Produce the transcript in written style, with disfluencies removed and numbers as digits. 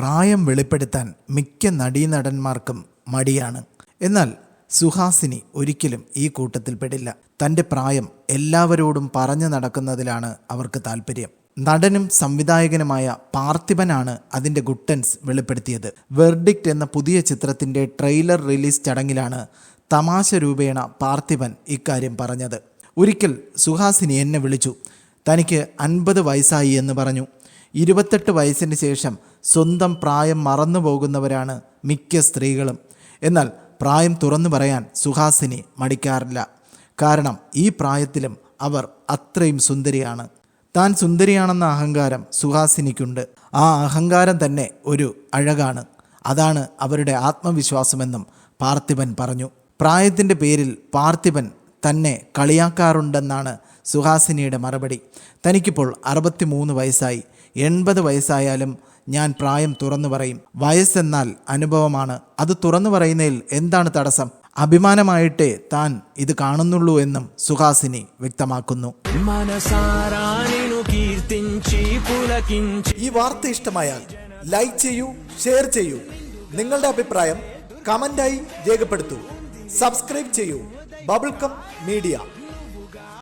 പ്രായം വെളിപ്പെടുത്താൻ മിക്ക നടീനടന്മാർക്കും മടിയാണ്. എന്നാൽ സുഹാസിനി ഒരിക്കലും ഈ കൂട്ടത്തിൽപ്പെടില്ല. തൻ്റെ പ്രായം എല്ലാവരോടും പറഞ്ഞു നടക്കുന്നതിലാണ് അവർക്ക് താല്പര്യം. നടനും സംവിധായകനുമായ പാർത്ഥിപനാണ് അതിൻ്റെ ഗുട്ടൻസ് വെളിപ്പെടുത്തിയത്. വെർഡിക്റ്റ് എന്ന പുതിയ ചിത്രത്തിൻ്റെ ട്രെയിലർ റിലീസ് ചടങ്ങിലാണ് തമാശ രൂപേണ പാർത്ഥിപൻ ഇക്കാര്യം പറഞ്ഞത്. ഒരിക്കൽ സുഹാസിനി എന്നെ വിളിച്ചു. തനിക്ക് 50 വയസ്സായി എന്ന് പറഞ്ഞു. 28 വയസ്സിന് ശേഷം സ്വന്തം പ്രായം മറന്നു പോകുന്നവരാണ് മിക്ക സ്ത്രീകളും. എന്നാൽ പ്രായം തുറന്നു പറയാൻ സുഹാസിനി മടിക്കാറില്ല. കാരണം ഈ പ്രായത്തിലും അവർ അത്രയും സുന്ദരിയാണ്. താൻ സുന്ദരിയാണെന്ന അഹങ്കാരം സുഹാസിനിക്കുണ്ട്. ആ അഹങ്കാരം തന്നെ ഒരു അഴകാണ്. അതാണ് അവരുടെ ആത്മവിശ്വാസമെന്നും പാർത്ഥിപൻ പറഞ്ഞു. പ്രായത്തിൻ്റെ പേരിൽ പാർത്ഥിപൻ തന്നെ കളിയാക്കാറുണ്ടെന്നാണ് സുഹാസിനിയുടെ മറുപടി. തനിക്കിപ്പോൾ 63 വയസ്സായി. 80 വയസ്സായാലും ഞാൻ പ്രായം തുറന്നു പറയും. വയസ്സെന്നാൽ അനുഭവമാണ്. അത് തുറന്നു പറയുന്നതിൽ എന്താണ് തടസ്സം? അഭിമാനമായിട്ടേ താൻ ഇത് കാണുന്നുള്ളൂ എന്നും സുഹാസിനി വ്യക്തമാക്കുന്നു. ഈ വാർത്ത ഇഷ്ടമായാൽ ലൈക്ക് ചെയ്യൂ, ഷെയർ ചെയ്യൂ. നിങ്ങളുടെ അഭിപ്രായം കമന്റായി രേഖപ്പെടുത്തൂ. സബ്സ്ക്രൈബ് ചെയ്യൂ ബബിൾകം മീഡിയ.